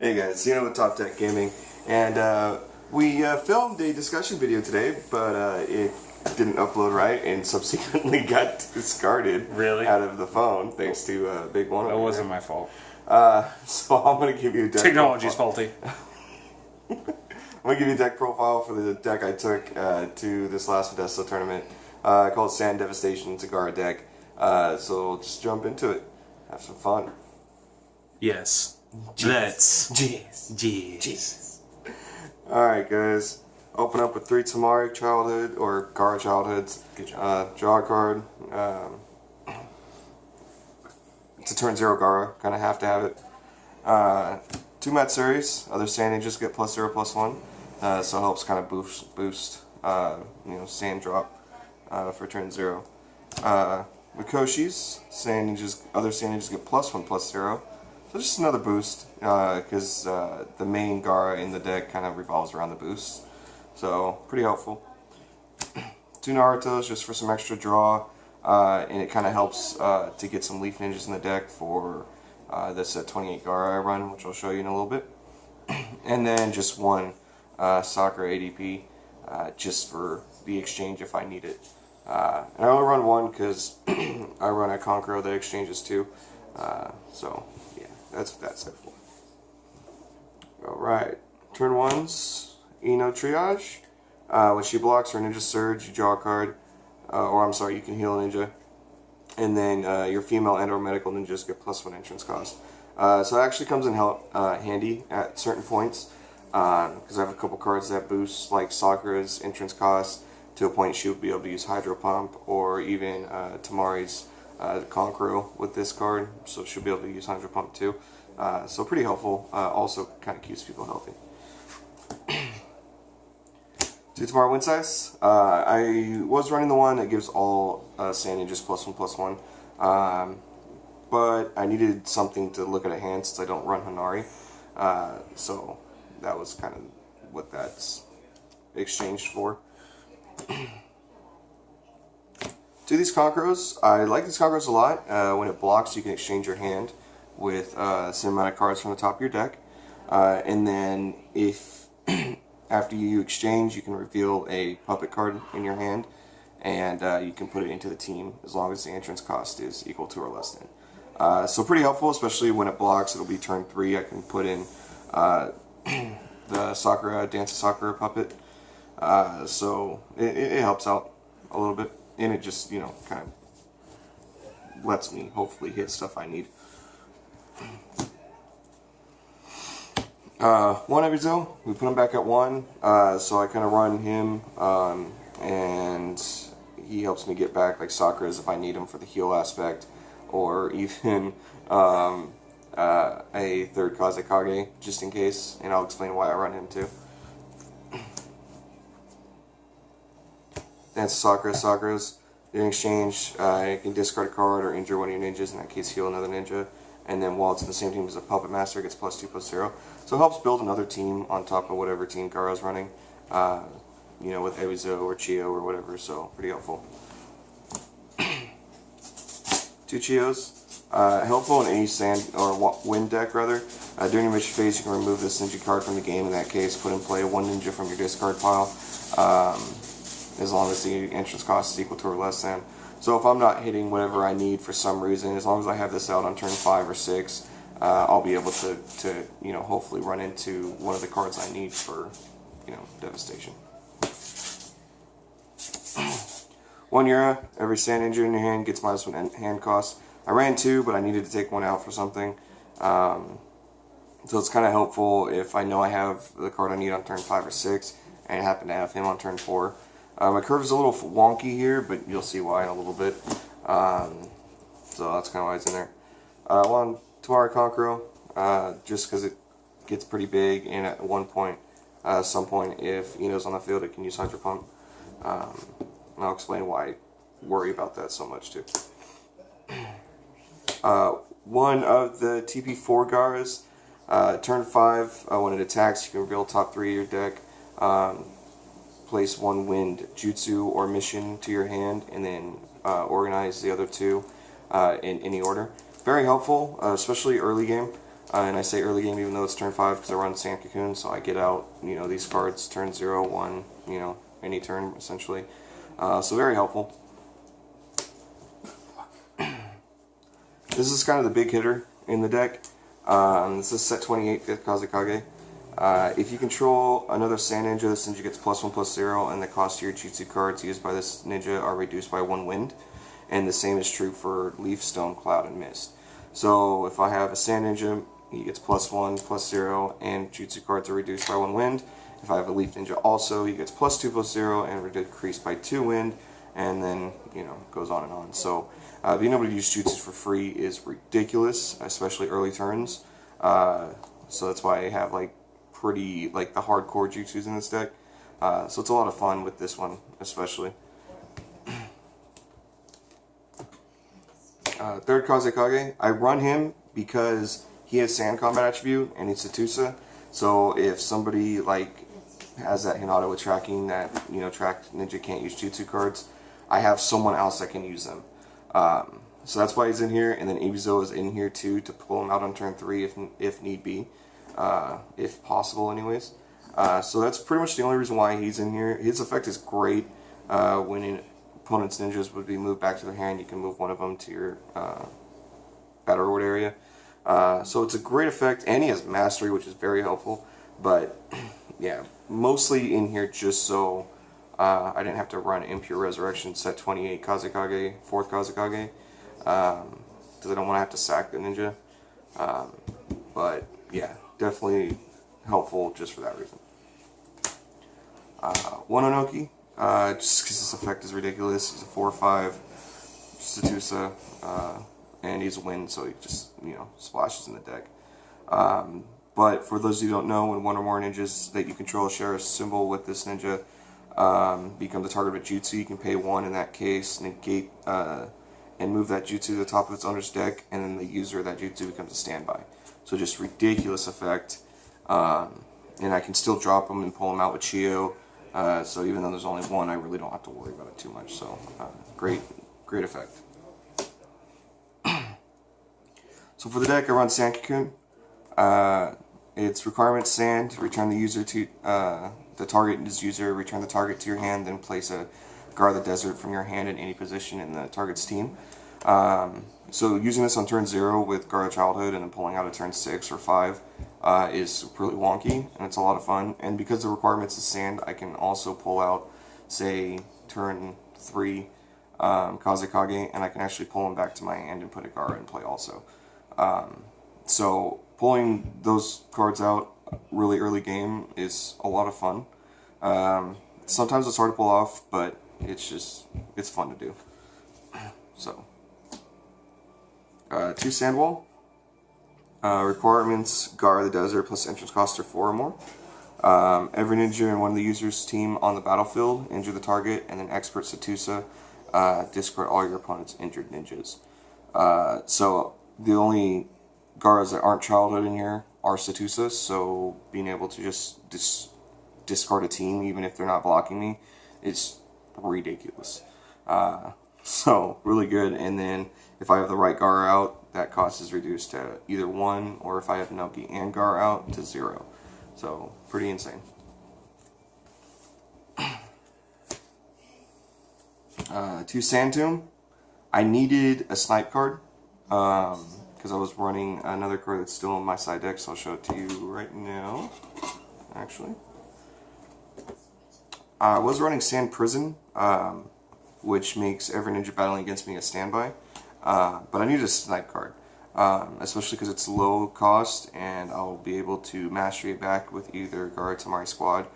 Hey guys, with Top Tech Gaming, and we filmed a discussion video today, but it didn't upload right and subsequently got discarded out of the phone thanks to Big One. That wasn't my fault. So I'm going to give you a deck Technology's profile. faulty. I'm going to give you a deck profile for the deck I took to this last Modesto tournament called Sand Devastation. It's a Gaara deck. So just jump into it. Have some fun. Yes. Let's. Jeez. Alright guys, open up with 3 Tamari Childhood, or Gaara Childhoods. Good job. Draw a card. It's a turn 0 Gaara, kind of have to have it. 2 Matsuris, other sand ninjas get +0/+1, so it helps kind of boost sand drop for turn 0. Mikoshis, other sand ninjas get +1/+0. So just another boost, because the main Gaara in the deck kind of revolves around the boost. So, pretty helpful. 2 Narutos just for some extra draw, and it kind of helps to get some Leaf Ninjas in the deck for this 28 Gaara I run, which I'll show you in a little bit. And then just 1 Sakura ADP, just for the exchange if I need it. And I only run 1 because I run a Conqueror that exchanges 2. So, yeah, that's what that's there for. Alright, turn 1's Ino Triage. When she blocks her Ninja Surge, you draw a card. Or I'm sorry, you can heal a ninja. And then your female and or medical ninjas get +1 entrance cost. So it actually comes in handy at certain points. Because I have a couple cards that boost like Sakura's entrance cost to a point she would be able to use Hydro Pump, or even Tamari's Conqueror with this card, so she'll be able to use Hydro Pump too. So pretty helpful. Also kind of keeps people healthy. 2 Tamari Wind Size. I was running the one that gives all sand ninjas +1/+1, but I needed something to look at a hand since I don't run Hanari. So that was kind of what that's exchanged for. To these Conquerors, I like these Conquerors a lot. When it blocks, you can exchange your hand with the same amount of cards from the top of your deck. And then if after you exchange, you can reveal a puppet card in your hand, and you can put it into the team as long as the entrance cost is equal to or less than. So pretty helpful, especially when it blocks. It'll be turn 3. I can put in the Sakura, Dance of Sakura puppet. So it helps out a little bit, and it just, kind of lets me hopefully hit stuff I need. 1 Ebizo, we put him back at 1, so I kind of run him, and he helps me get back like Sakura's if I need him for the heal aspect, or even a 3rd Kazekage just in case, and I'll explain why I run him too. Dance Sakura's. In exchange, you can discard a card or injure one of your ninjas, in that case heal another ninja, and then while it's in the same team as a Puppet Master, it gets +2/+0. So it helps build another team on top of whatever team Gaara's running, with Ebizo or Chio or whatever, so pretty helpful. 2 Chios. Helpful in any sand or wind deck, rather. During your mission phase, you can remove this ninja card from the game. In that case, put in play 1 ninja from your discard pile, as long as the entrance cost is equal to or less than. So if I'm not hitting whatever I need for some reason, as long as I have this out on turn 5 or 6, I'll be able to hopefully run into one of the cards I need for, devastation. 1 Yura, every sand ninja in your hand gets -1 hand cost. I ran 2, but I needed to take 1 out for something. So it's kind of helpful if I know I have the card I need on turn 5 or 6, and I happen to have him on turn 4. My curve is a little wonky here, but you'll see why in a little bit. So that's kind of why it's in there. 1 Tamari Conqueror, just because it gets pretty big, and at some point, if Ino's on the field, it can use Hydro Pump. And I'll explain why I worry about that so much too. 1 of the TP4 Gaaras, turn 5, when it attacks, you can reveal top 3 of your deck. Place 1 wind jutsu or mission to your hand, and then organize the other 2 in any order. Very helpful, especially early game. And I say early game even though it's turn 5 because I run Sand Cocoon, so I get out, you know, these cards turn 0, 1, you know, any turn essentially. So very helpful. This is kind of the big hitter in the deck. This is set 28, 5th Kazekage. If you control another Sand Ninja, this ninja gets +1/+0, and the cost of your Jutsu cards used by this ninja are reduced by 1 wind. And the same is true for Leaf, Stone, Cloud, and Mist. So if I have a Sand Ninja, he gets +1/+0, and Jutsu cards are reduced by 1 wind. If I have a Leaf Ninja also, he gets +2/+0 and decreased by 2 wind, and then, you know, goes on and on. So being able to use Jutsus for free is ridiculous, especially early turns. So that's why I have like pretty like the hardcore Jutsus in this deck. So it's a lot of fun with this one, especially. Third Kazekage, I run him because he has Sand Combat attribute and he's Satusa. So if somebody like has that Hinata with tracking that, you know, tracked ninja can't use Jutsu cards, I have someone else that can use them. So that's why he's in here, and then Ibizo is in here too to pull him out on turn 3 if need be, if possible anyways. So that's pretty much the only reason why he's in here. His effect is great. When an opponent's ninjas would be moved back to their hand, you can move one of them to your battle reward area. So it's a great effect, and he has mastery, which is very helpful. But yeah, mostly in here just so I didn't have to run Impure Resurrection set 28 Kazekage, 4th Kazekage, because I don't want to have to sack the ninja. But yeah, definitely helpful just for that reason. Ononoki, just because this effect is ridiculous. He's a 4/5 Satusa, and he's a wind, so he just, you know, splashes in the deck. But for those of you who don't know, when one or more ninjas that you control share a symbol with this ninja, become the target of a jutsu, you can pay 1 in that case, negate, and move that jutsu to the top of its owner's deck, and then the user of that jutsu becomes a standby. So just ridiculous effect. And I can still drop them and pull them out with Chio. So even though there's only 1, I really don't have to worry about it too much. So great effect. So for the deck, I run Sand Cocoon. Its requirement Sand, return the user to the target is user, return the target to your hand, then place a Gaara the Desert from your hand in any position in the target's team. So using this on turn 0 with Gaara Childhood and then pulling out at turn 6 or 5 is really wonky, and it's a lot of fun. And because the requirements is Sand, I can also pull out, say, turn 3 Kazekage, and I can actually pull him back to my hand and put a Gaara in play also. So pulling those cards out really early game is a lot of fun. Sometimes it's hard to pull off, but it's fun to do. So 2 Sandwall. Requirements: Gaara the Desert plus entrance cost are 4 or more. Every ninja in one of the user's team on the battlefield injure the target, and then Expert Satusa discard all your opponent's injured ninjas. So the only Gaaras that aren't childhood in here are Satusas, so being able to just discard a team even if they're not blocking me is ridiculous. So really good. And then if I have the right Gaara out, that cost is reduced to either 1, or if I have Naoki and Gaara out, to 0. So pretty insane. 2 Sand Tomb. I needed a snipe card because I was running another card that's still in my side deck, so I'll show it to you right now. Actually, I was running Sand Prison, which makes every ninja battling against me a standby. But I need a snipe card, especially because it's low cost, and I'll be able to mastery it back with either Gaara Tamari Squad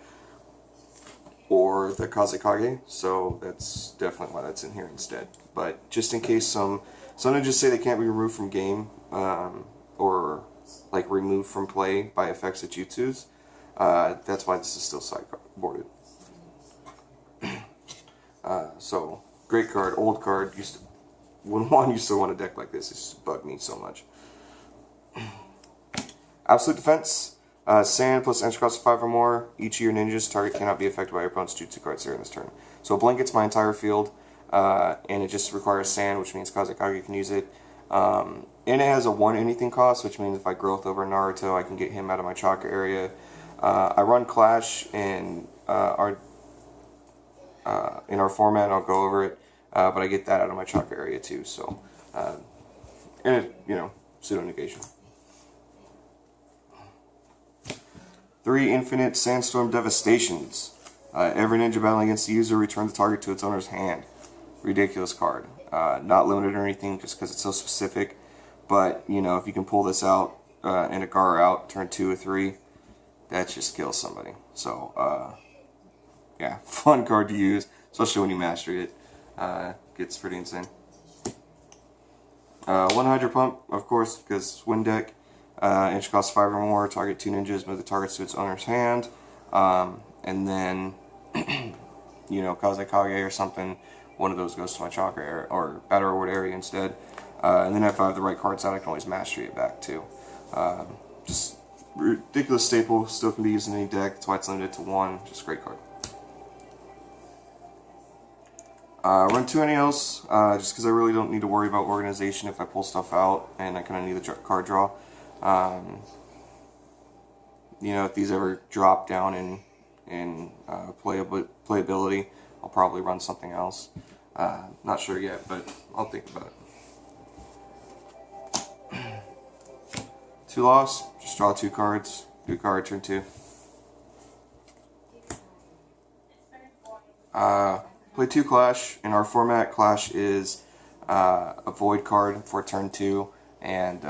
or the Kazekage, so that's definitely why that's in here instead. But just in case some ninjas say they can't be removed from game, or like removed from play by effects of jutsus, that's why this is still sideboarded. So great card, old card. When one used to want a deck like this, it just bugged me so much. Absolute Defense. Sand plus entry cost of 5 or more. Each of your ninjas target cannot be affected by your opponent's jutsu cards during this turn. So it blankets my entire field, and it just requires Sand, which means Kazekage can use it. And and it has a 1 anything cost, which means if I growth over Naruto, I can get him out of my chakra area. I run Clash in our format. I'll go over it, but I get that out of my chakra area too. So, and it, Pseudo Negation. 3 infinite sandstorm devastations. Every ninja battling against the user, return the target to its owner's hand. Ridiculous card. Not limited or anything, just because it's so specific. But if you can pull this out and a Gaara out, turn 2 or 3, that just kills somebody. So yeah, fun card to use, especially when you master it. Gets pretty insane. 1 Hydro Pump, of course, because Wind Deck. Each costs 5 or more. Target 2 ninjas, move the targets to its owner's hand. And then, Kazekage or something, one of those goes to my chakra area, or outer reward area instead. And then if I have the right cards out, I can always mastery it back too. Just ridiculous staple, still can be used in any deck, that's why it's limited to 1, just a great card. Run 2 NALs, just because I really don't need to worry about organization if I pull stuff out, and I kind of need the card draw. If these ever drop down in playability, I'll probably run something else. Not sure yet, but I'll think about it. 2 loss, just draw 2 cards, do a card, turn 2. Play 2 Clash. In our format, Clash is a void card for turn 2, and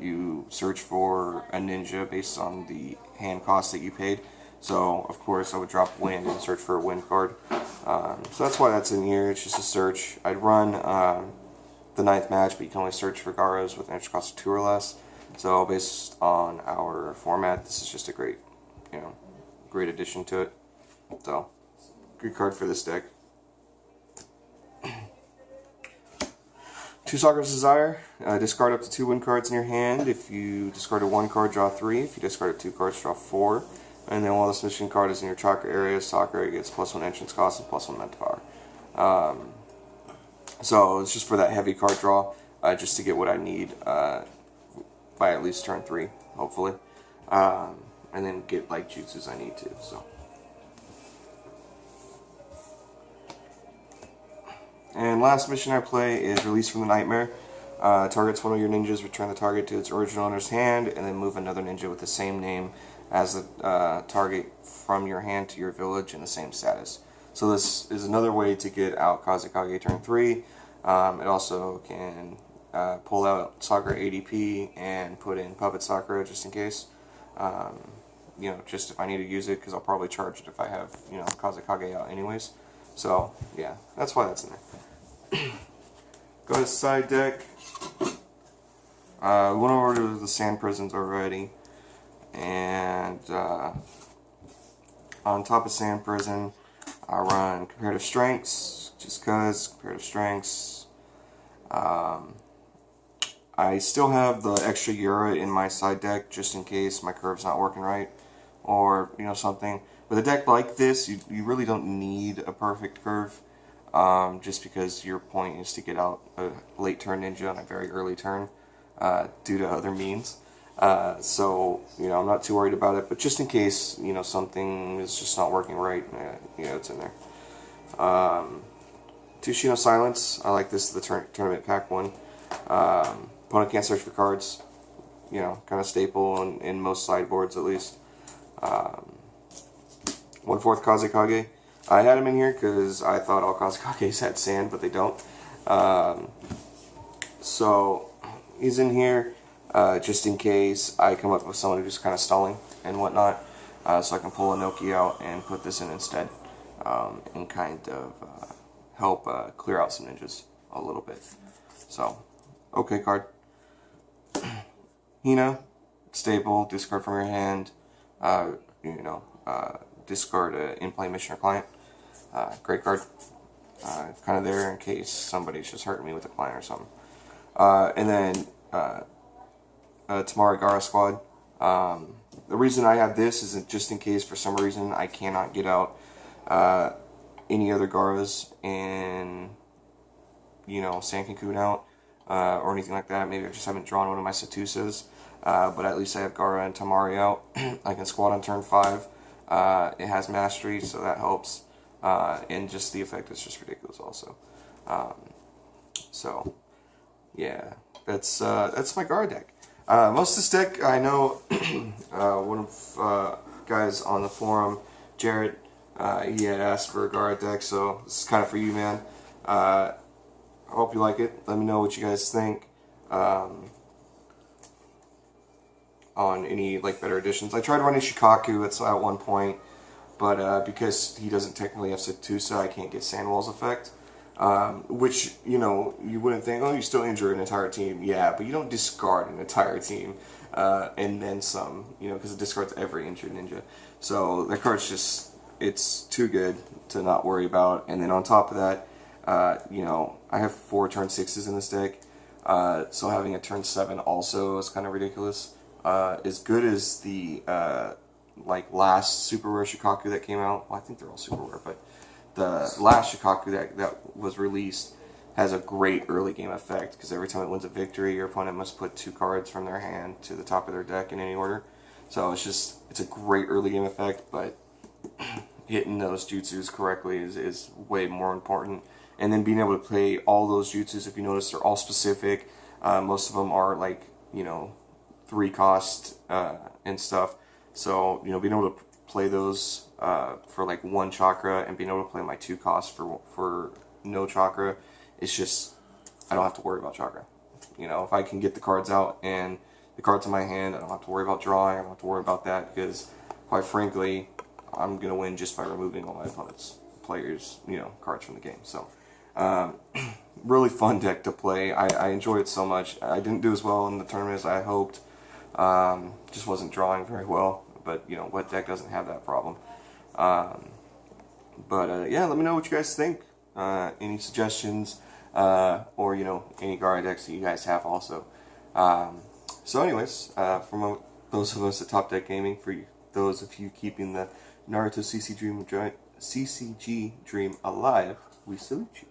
you search for a ninja based on the hand cost that you paid. So, of course, I would drop Wind and search for a Wind card. So that's why that's in here. It's just a search. I'd run the 9th match, but you can only search for Gaaras with an extra cost of 2 or less. So, based on our format, this is just a great, great addition to it. So, good card for this deck. 2 Sakura's Desire. Discard up to 2 Wind cards in your hand. If you discarded 1 card, draw 3. If you discarded 2 cards, draw 4. And then while this mission card is in your chakra area, Sakura gets +1 entrance cost and +1 mental power. So it's just for that heavy card draw, just to get what I need by at least turn 3, hopefully. And then get like jutsus I need to. So. And last mission I play is Release from the Nightmare. Targets one of your ninjas, return the target to its original owner's hand, and then move another ninja with the same name as the target from your hand to your village in the same status. So this is another way to get out Kazekage turn 3. It also can pull out Sakura ADP and put in Puppet Sakura just in case. Just if I need to use it, because I'll probably charge it if I have, Kazekage out anyways. So, yeah, that's why that's in there. Go to side deck. We went over to the sand prisons already. And on top of sand prison, I run comparative strengths, just because comparative strengths. I still have the extra Gaara in my side deck just in case my curve's not working right, or something. With a deck like this, you really don't need a perfect curve, just because your point is to get out a late turn ninja on a very early turn, due to other means. So, I'm not too worried about it, but just in case, something is just not working right, it's in there. 2 Shino Silence. I like this, the tournament pack one. Opponent can't search for cards, kind of staple in most sideboards at least. 1/4 Kazekage. I had him in here because I thought all Kazekages had sand, but they don't. So, he's in here. Just in case I come up with someone who's kind of stalling and whatnot, so I can pull Inoki out and put this in instead, and kind of help clear out some ninjas a little bit. So, okay card. Hina, staple, discard from your hand, discard an in-play mission or client. Great card. Kind of there in case somebody's just hurting me with a client or something. And then Tamara Gaara squad. The reason I have this is just in case for some reason I cannot get out any other Gaaras in Sand Cocoon out. or anything like that. Maybe I just haven't drawn one of my Satusas. But at least I have Gaara and Tamari out. I can squat on turn 5. It has mastery, so that helps. And just the effect is just ridiculous also. So, yeah, that's my Gaara deck. Most of this deck, I know one of guys on the forum, Jared, he had asked for a Gaara deck, so this is kind of for you, man. I hope you like it. Let me know what you guys think. On any like better additions. I tried running Shikaku at one point, but because he doesn't technically have Satusa, I can't get Sandwall's effect. Which, you know, you wouldn't think, oh, you still injure an entire team. Yeah, but you don't discard an entire team, and then some, you know, because it discards every injured ninja. So that card's just, it's too good to not worry about. And then on top of that, you know, I have 4 turn 6s in this deck, so having a turn 7 also is kind of ridiculous. As good as the like last super rare Shikaku that came out, well, I think they're all super rare, but the last Shikaku that was released has a great early game effect, because every time it wins a victory, your opponent must put 2 cards from their hand to the top of their deck in any order. So it's a great early game effect, but hitting those jutsus correctly is way more important. And then being able to play all those jutsus, if you notice, they're all specific. Most of them are like, you know, 3 cost and stuff. So, you know, being able to play those for like 1 chakra, and being able to play my 2 costs for no chakra, it's just, I don't have to worry about chakra. You know, if I can get the cards out and the cards in my hand, I don't have to worry about drawing, I don't have to worry about that, because quite frankly, I'm going to win just by removing all my opponent's players, you know, cards from the game. So, really fun deck to play. I enjoy it so much. I didn't do as well in the tournament as I hoped. Just wasn't drawing very well, but you know, what deck doesn't have that problem? Yeah, let me know what you guys think. Any suggestions, or you know, any Gaara decks that you guys have also. So anyways, from those of us at Top Deck Gaming, for those of you keeping the Naruto CCG dream alive, we salute you.